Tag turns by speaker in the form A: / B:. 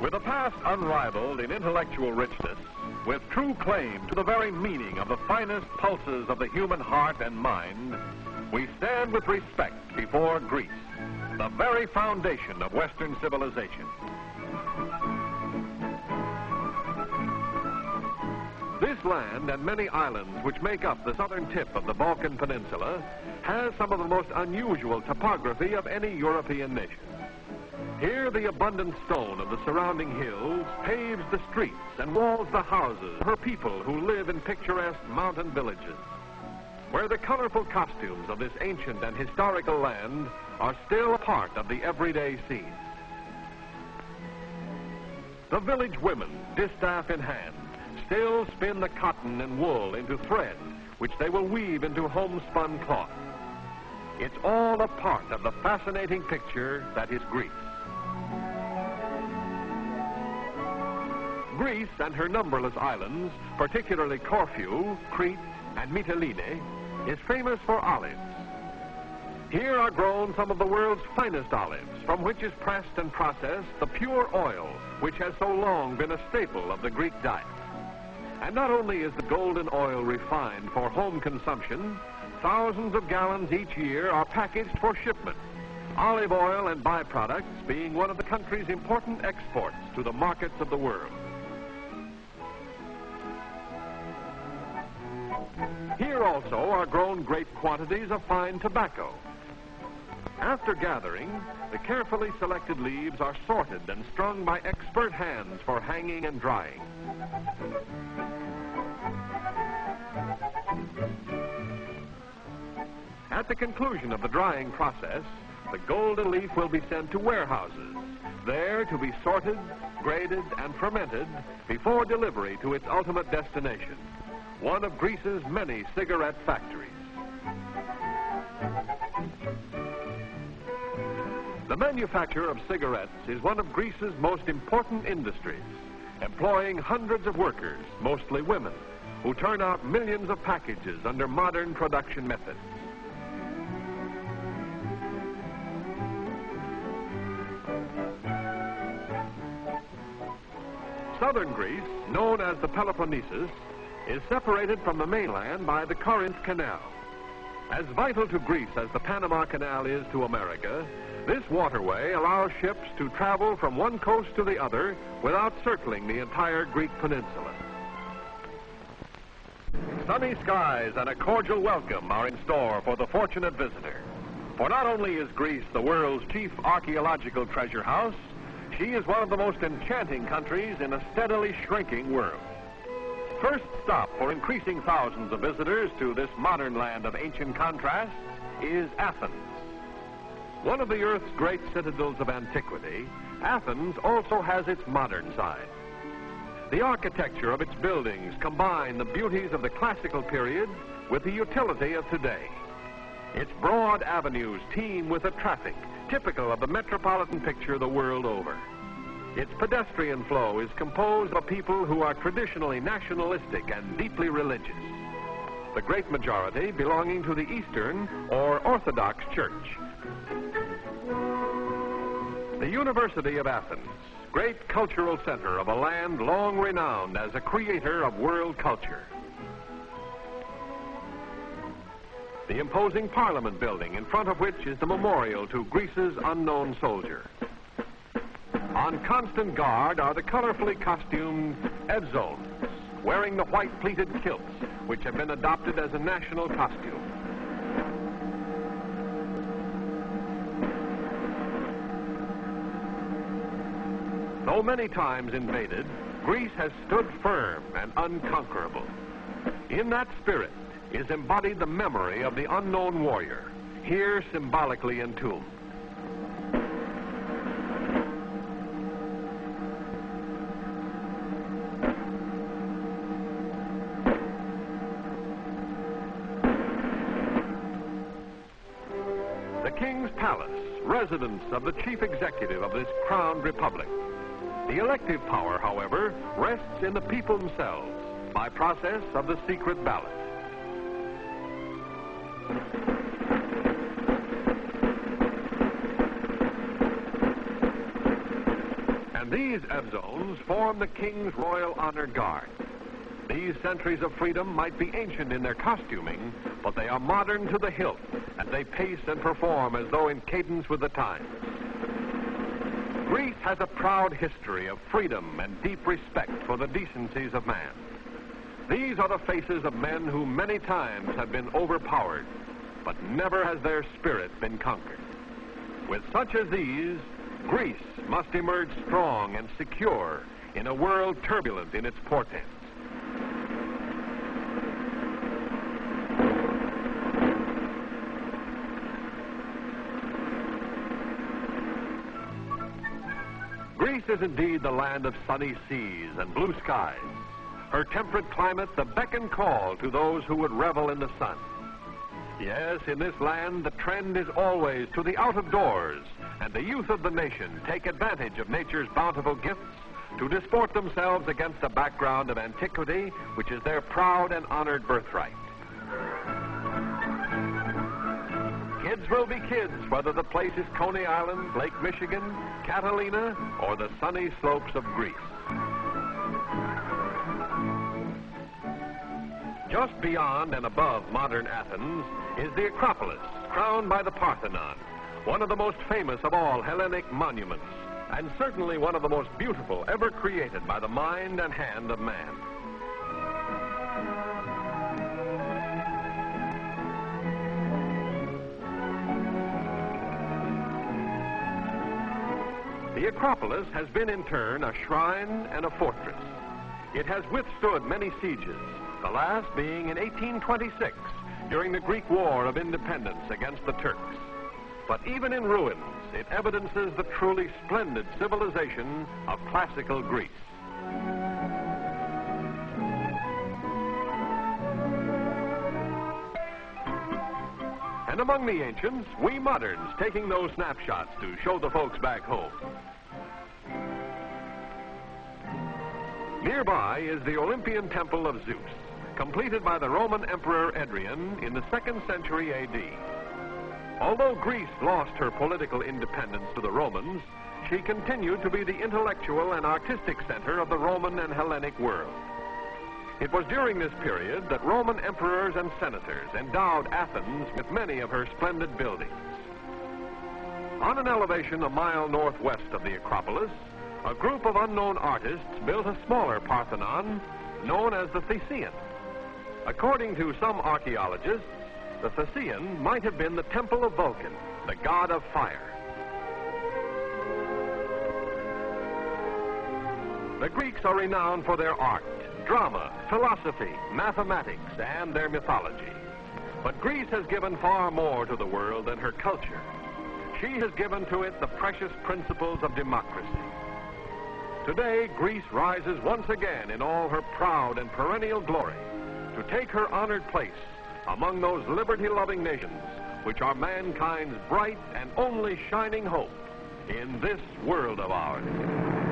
A: With a past unrivaled in intellectual richness, with true claim to the very meaning of the finest pulses of the human heart and mind, we stand with respect before Greece, the very foundation of Western civilization. This land and many islands which make up the southern tip of the Balkan Peninsula has some of the most unusual topography of any European nation. Here the abundant stone of the surrounding hills paves the streets and walls the houses for people who live in picturesque mountain villages, where the colorful costumes of this ancient and historical land are still a part of the everyday scene. The village women, distaff in hand, still spin the cotton and wool into thread, which they will weave into homespun cloth. It's all a part of the fascinating picture that is Greece. Greece and her numberless islands, particularly Corfu, Crete, and Mytilene, is famous for olives. Here are grown some of the world's finest olives, from which is pressed and processed the pure oil, which has so long been a staple of the Greek diet. And not only is the golden oil refined for home consumption, thousands of gallons each year are packaged for shipment, olive oil and byproducts being one of the country's important exports to the markets of the world. Here also are grown great quantities of fine tobacco. After gathering, the carefully selected leaves are sorted and strung by expert hands for hanging and drying. At the conclusion of the drying process, the golden leaf will be sent to warehouses, there to be sorted, graded, and fermented before delivery to its ultimate destination, one of Greece's many cigarette factories. The manufacture of cigarettes is one of Greece's most important industries, employing hundreds of workers, mostly women, who turn out millions of packages under modern production methods. Southern Greece, known as the Peloponnesus, is separated from the mainland by the Corinth Canal. As vital to Greece as the Panama Canal is to America, this waterway allows ships to travel from one coast to the other without circling the entire Greek peninsula. Sunny skies and a cordial welcome are in store for the fortunate visitor. For not only is Greece the world's chief archaeological treasure house, she is one of the most enchanting countries in a steadily shrinking world. First stop for increasing thousands of visitors to this modern land of ancient contrasts is Athens. One of the Earth's great citadels of antiquity, Athens also has its modern side. The architecture of its buildings combine the beauties of the classical period with the utility of today. Its broad avenues teem with the traffic, typical of the metropolitan picture the world over. Its pedestrian flow is composed of people who are traditionally nationalistic and deeply religious, the great majority belonging to the Eastern or Orthodox Church. The University of Athens, great cultural center of a land long renowned as a creator of world culture. The imposing Parliament building, in front of which is the memorial to Greece's unknown soldier. On constant guard are the colorfully costumed Evzones, wearing the white pleated kilts, which have been adopted as a national costume. Though many times invaded, Greece has stood firm and unconquerable. In that spirit is embodied the memory of the unknown warrior, here symbolically entombed. The King's Palace, residence of the chief executive of this crowned republic. The elective power, however, rests in the people themselves by process of the secret ballot. And And these Evzones form the King's Royal Honor Guard. These sentries of freedom might be ancient in their costuming, but they are modern to the hilt, and they pace and perform as though in cadence with the times. Greece has a proud history of freedom and deep respect for the decencies of man. These are the faces of men who many times have been overpowered, but never has their spirit been conquered. With such as these, Greece must emerge strong and secure in a world turbulent in its portents. Greece is indeed the land of sunny seas and blue skies. Her temperate climate the beck and call to those who would revel in the sun. Yes, in this land the trend is always to the out of doors, and the youth of the nation take advantage of nature's bountiful gifts to disport themselves against a background of antiquity which is their proud and honored birthright. Kids will be kids, whether the place is Coney Island, Lake Michigan, Catalina, or the sunny slopes of Greece. Just beyond and above modern Athens is the Acropolis, crowned by the Parthenon, one of the most famous of all Hellenic monuments, and certainly one of the most beautiful ever created by the mind and hand of man. The Acropolis has been in turn a shrine and a fortress. It has withstood many sieges, the last being in 1826 during the Greek War of Independence against the Turks. But even in ruins, it evidences the truly splendid civilization of classical Greece. And among the ancients, we moderns taking those snapshots to show the folks back home. Nearby is the Olympian Temple of Zeus, completed by the Roman Emperor Adrian in the 2nd century A.D. Although Greece lost her political independence to the Romans, she continued to be the intellectual and artistic center of the Roman and Hellenic world. It was during this period that Roman emperors and senators endowed Athens with many of her splendid buildings. On an elevation a mile northwest of the Acropolis, a group of unknown artists built a smaller Parthenon known as the Theseum. According to some archaeologists, the Theseum might have been the temple of Vulcan, the god of fire. The Greeks are renowned for their art, drama, philosophy, mathematics, and their mythology. But Greece has given far more to the world than her culture. She has given to it the precious principles of democracy. Today, Greece rises once again in all her proud and perennial glory to take her honored place among those liberty-loving nations which are mankind's bright and only shining hope in this world of ours.